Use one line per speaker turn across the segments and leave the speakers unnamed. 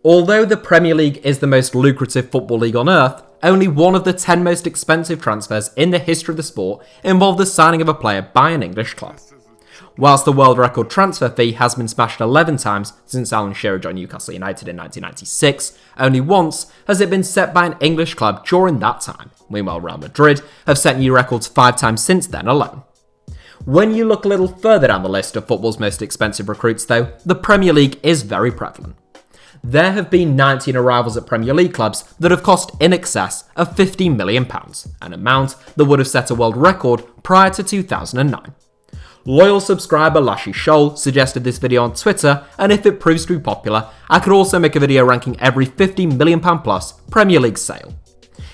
Although the Premier League is the most lucrative football league on earth, only one of the 10 most expensive transfers in the history of the sport involved the signing of a player by an English club. Whilst the world record transfer fee has been smashed 11 times since Alan Shearer joined Newcastle United in 1996, only once has it been set by an English club during that time. Meanwhile, Real Madrid have set new records 5 times since then alone. When you look a little further down the list of football's most expensive recruits though, the Premier League is very prevalent. There have been 19 arrivals at Premier League clubs that have cost in excess of £50 million, an amount that would have set a world record prior to 2009. Loyal subscriber Lashy Shoal suggested this video on Twitter, and if it proves to be popular, I could also make a video ranking every £50 million plus Premier League sale.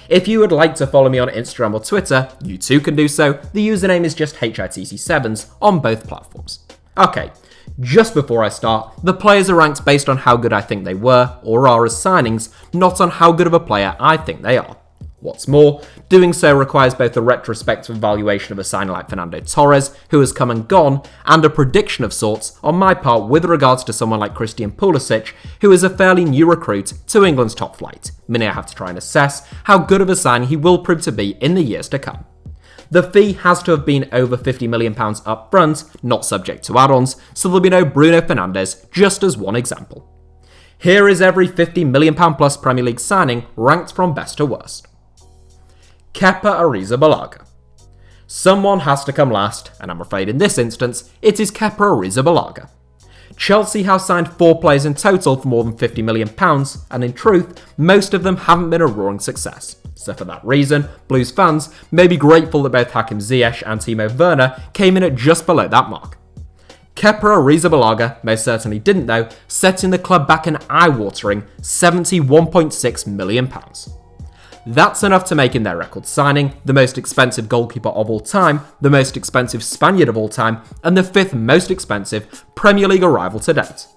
If you would like to follow me on Instagram or Twitter, you too can do so. The username is just HITC Sevens on both platforms. Okay, just before I start, the players are ranked based on how good I think they were or are as signings, not on how good of a player I think they are. What's more, doing so requires both a retrospective evaluation of a signing like Fernando Torres, who has come and gone, and a prediction of sorts on my part with regards to someone like Christian Pulisic, who is a fairly new recruit to England's top flight, meaning I have to try and assess how good of a signing he will prove to be in the years to come. The fee has to have been over £50 million up front, not subject to add-ons, so there'll be no Bruno Fernandes, just as one example. Here is every £50 million plus Premier League signing ranked from best to worst. Kepa Arrizabalaga. Someone has to come last, and I'm afraid in this instance, it is Kepa Arrizabalaga. Chelsea have signed 4 players in total for more than £50 million, and in truth, most of them haven't been a roaring success. So for that reason, Blues fans may be grateful that both Hakim Ziyech and Timo Werner came in at just below that mark. Kepa Arrizabalaga most certainly didn't though, setting the club back an eye-watering £71.6 million. That's enough to make him their record signing, the most expensive goalkeeper of all time, the most expensive Spaniard of all time, and the 5th most expensive Premier League arrival to date.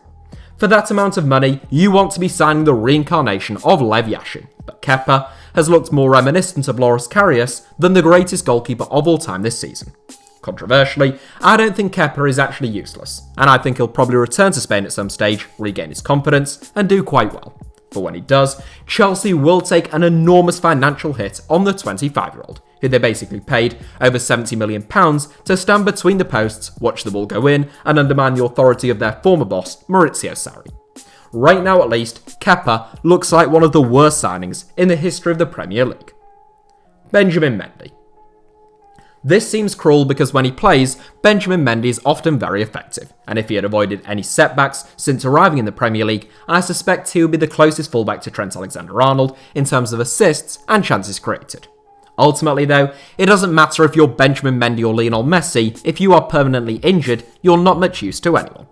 For that amount of money, you want to be signing the reincarnation of Lev Yashin, but Kepa has looked more reminiscent of Loris Karius than the greatest goalkeeper of all time this season. Controversially, I don't think Kepa is actually useless, and I think he'll probably return to Spain at some stage, regain his confidence, and do quite well. But when he does, Chelsea will take an enormous financial hit on the 25-year-old, who they basically paid over £70 million to stand between the posts, watch the ball go in, and undermine the authority of their former boss, Maurizio Sarri. Right now at least, Kepa looks like one of the worst signings in the history of the Premier League. Benjamin Mendy. This seems cruel because when he plays, Benjamin Mendy is often very effective, and if he had avoided any setbacks since arriving in the Premier League, I suspect he would be the closest fullback to Trent Alexander-Arnold in terms of assists and chances created. Ultimately though, it doesn't matter if you're Benjamin Mendy or Lionel Messi, if you are permanently injured, you're not much use to anyone.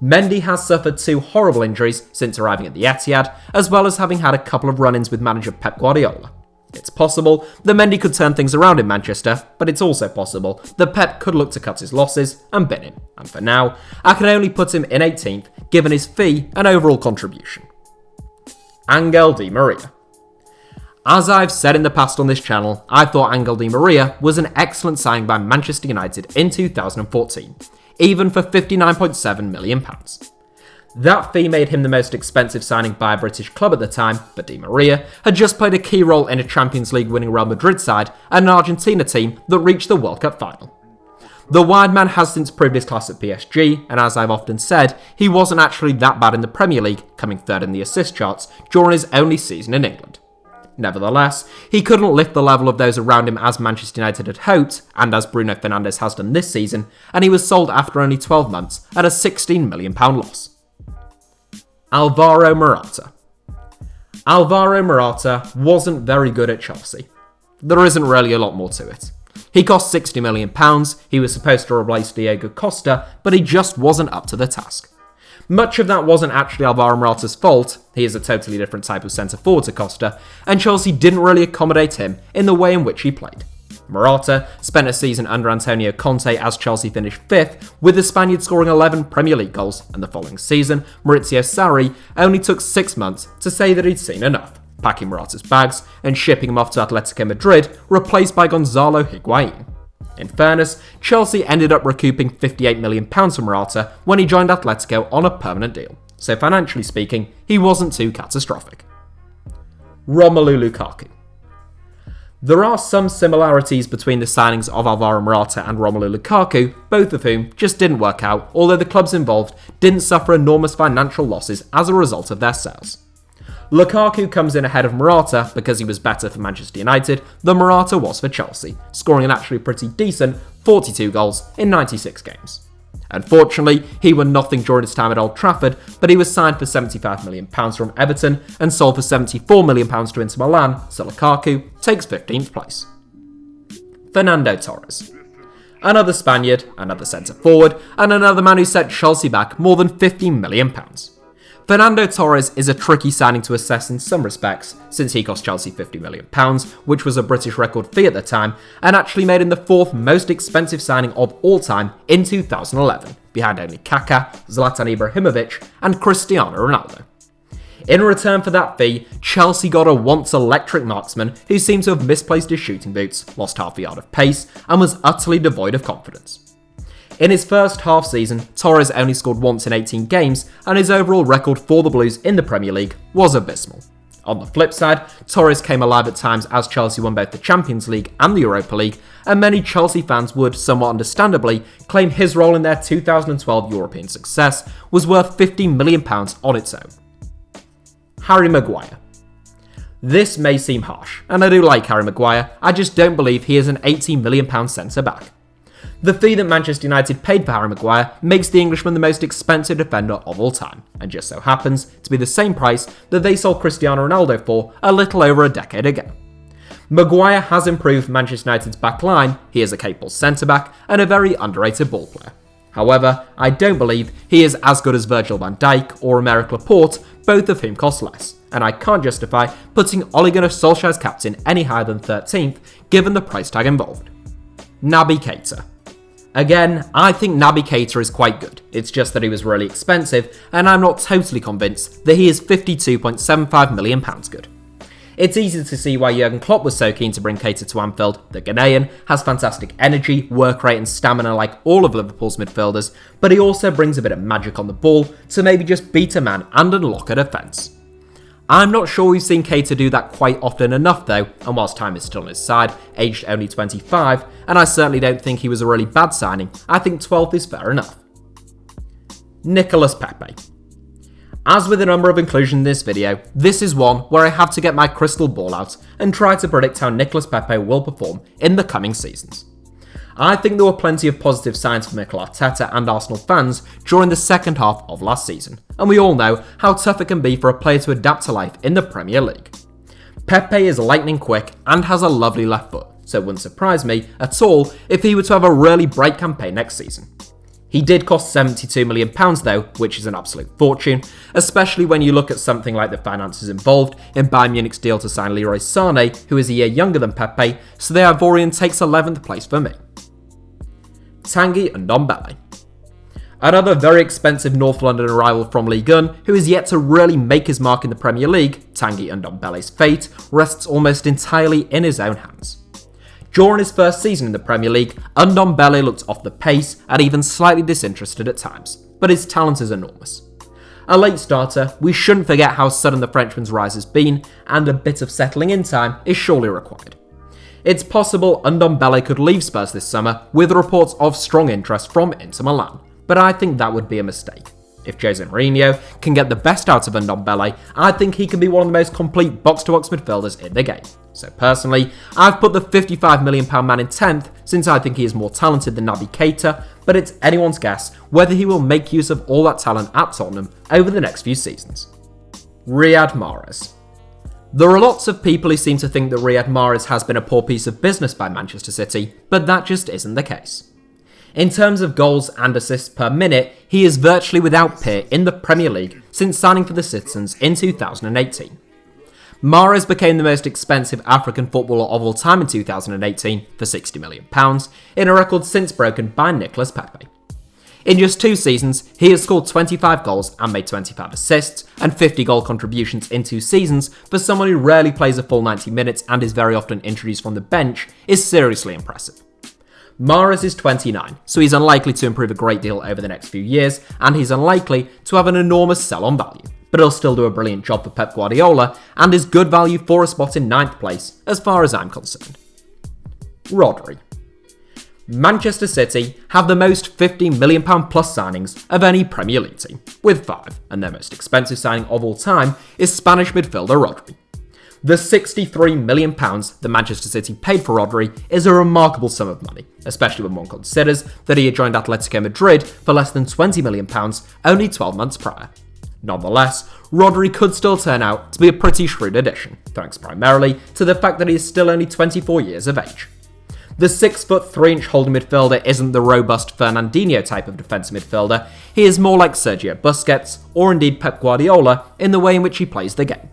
Mendy has suffered 2 horrible injuries since arriving at the Etihad, as well as having had a couple of run-ins with manager Pep Guardiola. It's possible that Mendy could turn things around in Manchester, but it's also possible that Pep could look to cut his losses and bin him, and for now, I can only put him in 18th given his fee and overall contribution. Angel Di Maria. As I've said in the past on this channel, I thought Angel Di Maria was an excellent signing by Manchester United in 2014, even for £59.7 million. That fee made him the most expensive signing by a British club at the time, but Di Maria had just played a key role in a Champions League winning Real Madrid side and an Argentina team that reached the World Cup final. The wide man has since proved his class at PSG, and as I've often said, he wasn't actually that bad in the Premier League, coming 3rd in the assist charts during his only season in England. Nevertheless, he couldn't lift the level of those around him as Manchester United had hoped, and as Bruno Fernandes has done this season, and he was sold after only 12 months at a £16 million loss. Alvaro Morata. Alvaro Morata wasn't very good at Chelsea. There isn't really a lot more to it. He cost £60 million, he was supposed to replace Diego Costa, but he just wasn't up to the task. Much of that wasn't actually Alvaro Morata's fault, he is a totally different type of centre-forward to Costa, and Chelsea didn't really accommodate him in the way in which he played. Morata spent a season under Antonio Conte as Chelsea finished 5th, with the Spaniard scoring 11 Premier League goals, and the following season, Maurizio Sarri only took 6 months to say that he'd seen enough, packing Morata's bags and shipping him off to Atletico Madrid, replaced by Gonzalo Higuain. In fairness, Chelsea ended up recouping £58 million from Morata when he joined Atletico on a permanent deal, so financially speaking, he wasn't too catastrophic. Romelu Lukaku. There are some similarities between the signings of ALVARO MORATA and Romelu Lukaku, both of whom just didn't work out, although the clubs involved didn't suffer enormous financial losses as a result of their sales. Lukaku comes in ahead of Morata because he was better for Manchester United than Morata was for Chelsea, scoring an actually pretty decent 42 goals in 96 games. Unfortunately, he won nothing during his time at Old Trafford, but he was signed for £75 million from Everton and sold for £74 million to Inter Milan, so Lukaku takes 15th place. Fernando Torres. Another Spaniard, another centre-forward, and another man who set Chelsea back more than £50 million. Fernando Torres is a tricky signing to assess in some respects, since he cost Chelsea £50 million, which was a British record fee at the time, and actually made him the 4th most expensive signing of all time in 2011, behind only Kaká, Zlatan Ibrahimovic, and Cristiano Ronaldo. In return for that fee, Chelsea got a once-electric marksman who seemed to have misplaced his shooting boots, lost half a yard of pace, and was utterly devoid of confidence. In his first half season, Torres only scored once in 18 games, and his overall record for the Blues in the Premier League was abysmal. On the flip side, Torres came alive at times as Chelsea won both the Champions League and the Europa League, and many Chelsea fans would, somewhat understandably, claim his role in their 2012 European success was worth £50 million on its own. Harry Maguire. This may seem harsh, and I do like Harry Maguire, I just don't believe he is an £18 million centre-back. The fee that Manchester United paid for Harry Maguire makes the Englishman the most expensive defender of all time, and just so happens to be the same price that they sold Cristiano Ronaldo for a little over a decade ago. Maguire has improved Manchester United's back line, he is a capable centre-back and a very underrated ball player. However, I don't believe he is as good as Virgil van Dijk or Aymeric Laporte, both of whom cost less, and I can't justify putting Ole Gunnar Solskjaer's captain any higher than 13th given the price tag involved. Naby Keita. Again, I think Naby Keita is quite good, it's just that he was really expensive, and I'm not totally convinced that he is £52.75 million good. It's easy to see why Jurgen Klopp was so keen to bring Keita to Anfield. The Ghanaian has fantastic energy, work rate and stamina like all of Liverpool's midfielders, but he also brings a bit of magic on the ball to maybe just beat a man and unlock a defence. I'm not sure we've seen Keita do that quite often enough though, and whilst time is still on his side, aged only 25, and I certainly don't think he was a really bad signing, I think 12th is fair enough. Nicolas Pepe. As with a number of inclusions in this video, this is one where I have to get my crystal ball out and try to predict how Nicolas Pepe will perform in the coming seasons. I think there were plenty of positive signs for Mikel Arteta and Arsenal fans during the second half of last season, and we all know how tough it can be for a player to adapt to life in the Premier League. Pepe is lightning quick and has a lovely left foot, so it wouldn't surprise me at all if he were to have a really bright campaign next season. He did cost £72 million though, which is an absolute fortune, especially when you look at something like the finances involved in Bayern Munich's deal to sign Leroy Sané, who is a year younger than Pepe, so the Ivorian takes 11th place for me. Tanguy Ndombele. Another very expensive North London arrival from Ligue 1, who is yet to really make his mark in the Premier League, Tanguy Ndombele's fate rests almost entirely in his own hands. During his first season in the Premier League, Ndombele looked off the pace and even slightly disinterested at times, but his talent is enormous. A late starter, we shouldn't forget how sudden the Frenchman's rise has been, and a bit of settling in time is surely required. It's possible Ndombele could leave Spurs this summer with reports of strong interest from Inter Milan, but I think that would be a mistake. If Jose Mourinho can get the best out of Ndombele, I think he can be one of the most complete box-to-box midfielders in the game. So personally, I've put the £55 million man in 10th since I think he is more talented than Naby Keita, but it's anyone's guess whether he will make use of all that talent at Tottenham over the next few seasons. Riyad Mahrez. There are lots of people who seem to think that Riyad Mahrez has been a poor piece of business by Manchester City, but that just isn't the case. In terms of goals and assists per minute, he is virtually without peer in the Premier League since signing for the Citizens in 2018. Mahrez became the most expensive African footballer of all time in 2018 for £60 million, in a record since broken by Nicolas Pepe. In just 2 seasons, he has scored 25 goals and made 25 assists, and 50 goal contributions in 2 seasons for someone who rarely plays a full 90 minutes and is very often introduced from the bench is seriously impressive. MAHREZ is 29, so he's unlikely to improve a great deal over the next few years, and he's unlikely to have an enormous sell-on value. But he'll still do a brilliant job for Pep Guardiola, and is good value for a spot in 9th place, as far as I'm concerned. Rodri. Manchester City have the most £50 million plus signings of any Premier League team, with 5, and their most expensive signing of all time is Spanish midfielder Rodri. The £63 million that Manchester City paid for Rodri is a remarkable sum of money, especially when one considers that he had joined Atletico Madrid for less than £20 million only 12 months prior. Nonetheless, Rodri could still turn out to be a pretty shrewd addition, thanks primarily to the fact that he is still only 24 years of age. The 6'3" holding midfielder isn't the robust Fernandinho type of defensive midfielder, he is more like Sergio Busquets, or indeed Pep Guardiola, in the way in which he plays the game.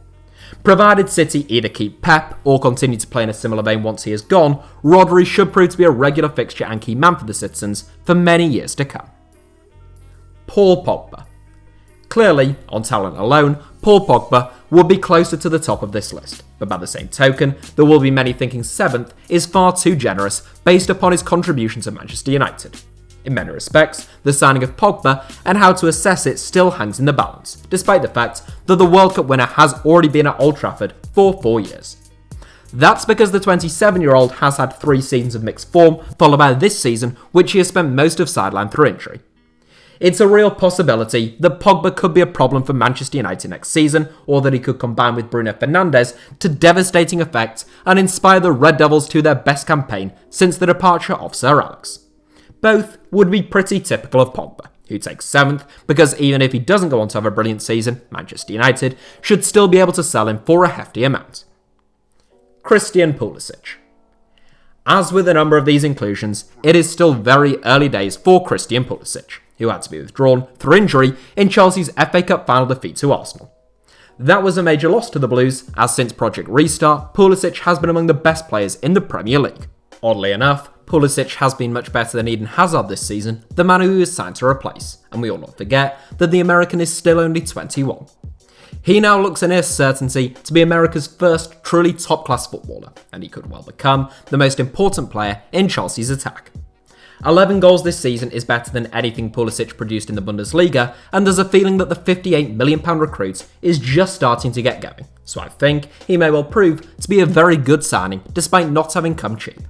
Provided City either keep Pep or continue to play in a similar vein once he is gone, Rodri should prove to be a regular fixture and key man for the citizens for many years to come. Paul Pogba. Clearly, on talent alone, Paul Pogba would be closer to the top of this list, but by the same token, there will be many thinking 7th is far too generous based upon his contribution to Manchester United. In many respects, the signing of Pogba and how to assess it still hangs in the balance, despite the fact that the World Cup winner has already been at Old Trafford for 4 years. That's because the 27-year-old has had 3 seasons of mixed form, followed by this season, which he has spent most of sidelined through injury. It's a real possibility that Pogba could be a problem for Manchester United next season, or that he could combine with Bruno Fernandes to devastating effect and inspire the Red Devils to their best campaign since the departure of Sir Alex. Both would be pretty typical of Pogba, who takes 7th because even if he doesn't go on to have a brilliant season, Manchester United should still be able to sell him for a hefty amount. Christian Pulisic. As with a number of these inclusions, it is still very early days for Christian Pulisic, who had to be withdrawn through injury in Chelsea's FA Cup final defeat to Arsenal. That was a major loss to the Blues, as since Project Restart, Pulisic has been among the best players in the Premier League. Oddly enough, Pulisic has been much better than Eden Hazard this season, the man who he was signed to replace, and we ought not forget that the American is still only 21. He now looks a near certainty to be America's first truly top-class footballer, and he could well become the most important player in Chelsea's attack. 11 goals this season is better than anything Pulisic produced in the Bundesliga, and there's a feeling that the £58 million recruit is just starting to get going, so I think he may well prove to be a very good signing despite not having come cheap.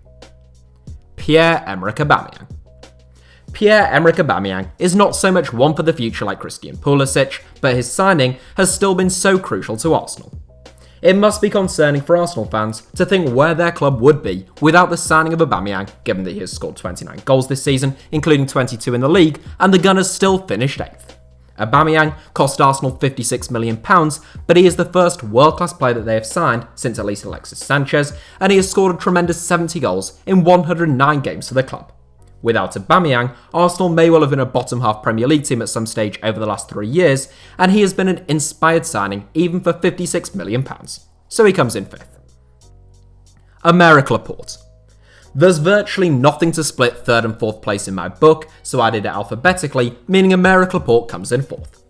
Pierre-Emerick Aubameyang. Pierre-Emerick Aubameyang is not so much one for the future like Christian Pulisic, but his signing has still been so crucial to Arsenal. It must be concerning for Arsenal fans to think where their club would be without the signing of Aubameyang, given that he has scored 29 goals this season, including 22 in the league, and the Gunners still finished 8th. Aubameyang cost Arsenal £56 million, but he is the first world-class player that they have signed since at least Alexis Sanchez, and he has scored a tremendous 70 goals in 109 games for the club. Without Aubameyang, Arsenal may well have been a bottom-half Premier League team at some stage over the last 3 years, and he has been an inspired signing even for £56 million, so he comes in 5th. Aymeric Laporte. There's virtually nothing to split 3rd and 4th place in my book, so I did it alphabetically, meaning Aymeric Laporte comes in 4th.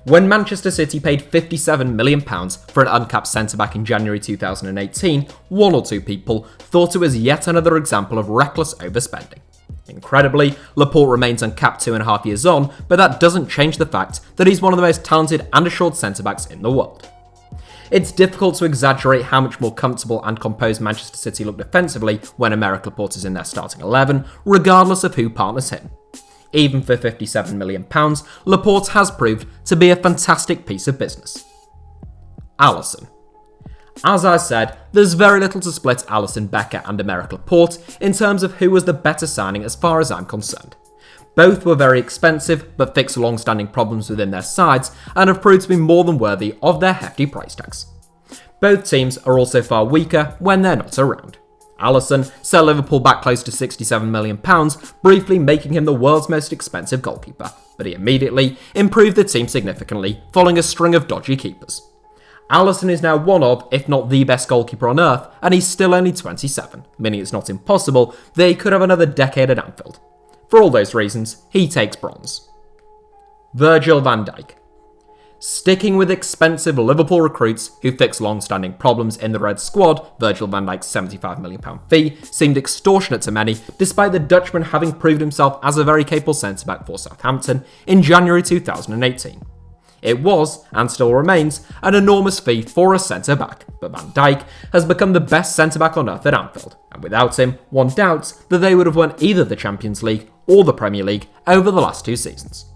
When Manchester City paid £57 million for an uncapped centre-back in January 2018, 1 or 2 people thought it was yet another example of reckless overspending. Incredibly, Laporte remains uncapped 2.5 years on, but that doesn't change the fact that he's one of the most talented and assured centre-backs in the world. It's difficult to exaggerate how much more comfortable and composed Manchester City look defensively when Aymeric Laporte is in their starting 11, regardless of who partners him. Even for £57 million, Laporte has proved to be a fantastic piece of business. Alisson. As I said, there's very little to split Alisson Becker and Aymeric Laporte in terms of who was the better signing as far as I'm concerned. Both were very expensive, but fixed long-standing problems within their sides and have proved to be more than worthy of their hefty price tags. Both teams are also far weaker when they're not around. Alisson set Liverpool back close to £67 million, briefly making him the world's most expensive goalkeeper, but he immediately improved the team significantly following a string of dodgy keepers. Alisson is now one of, if not the best goalkeeper on earth, and he's still only 27, meaning it's not impossible that he could have another decade at Anfield. For all those reasons, he takes bronze. Virgil van Dijk. Sticking with expensive Liverpool recruits who fix long-standing problems in the Red squad, Virgil van Dijk's £75 million fee seemed extortionate to many, despite the Dutchman having proved himself as a very capable centre-back for Southampton in January 2018. It was, and still remains, an enormous fee for a centre-back, but Van Dijk has become the best centre-back on earth at Anfield, and without him, one doubts that they would have won either the Champions League or the Premier League over the last 2 seasons.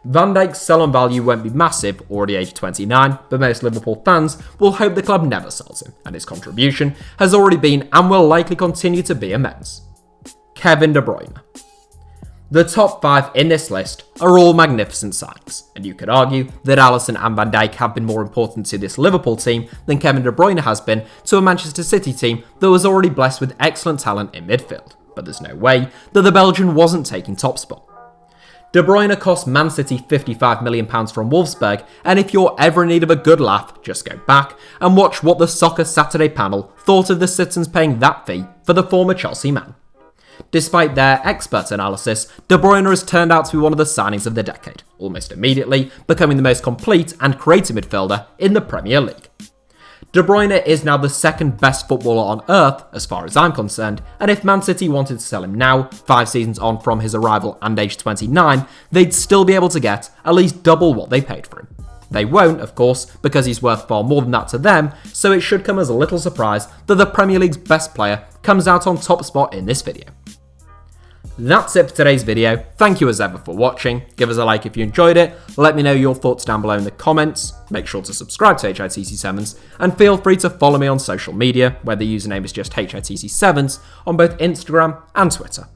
Van Dijk's sell-on value won't be massive, already aged 29, but most Liverpool fans will hope the club never sells him, and his contribution has already been and will likely continue to be immense. Kevin De Bruyne. The top 5 in this list are all magnificent signings, and you could argue that Alisson and Van Dijk have been more important to this Liverpool team than Kevin De Bruyne has been to a Manchester City team that was already blessed with excellent talent in midfield, but there's no way that the Belgian wasn't taking top spot. De Bruyne cost Man City £55 million from Wolfsburg, and if you're ever in need of a good laugh, just go back and watch what the Soccer Saturday panel thought of the citizens paying that fee for the former Chelsea man. Despite their expert analysis, De Bruyne has turned out to be one of the signings of the decade, almost immediately becoming the most complete and creative midfielder in the Premier League. De Bruyne is now the second best footballer on earth, as far as I'm concerned, and if Man City wanted to sell him now, 5 seasons on from his arrival and age 29, they'd still be able to get at least double what they paid for him. They won't, of course, because he's worth far more than that to them, so it should come as a little surprise that the Premier League's best player comes out on top spot in this video. That's it for today's video. Thank you as ever for watching. Give us a like if you enjoyed it. Let me know your thoughts down below in the comments. Make sure to subscribe to HITC Sevens and feel free to follow me on social media, where the username is just HITC Sevens on both Instagram and Twitter.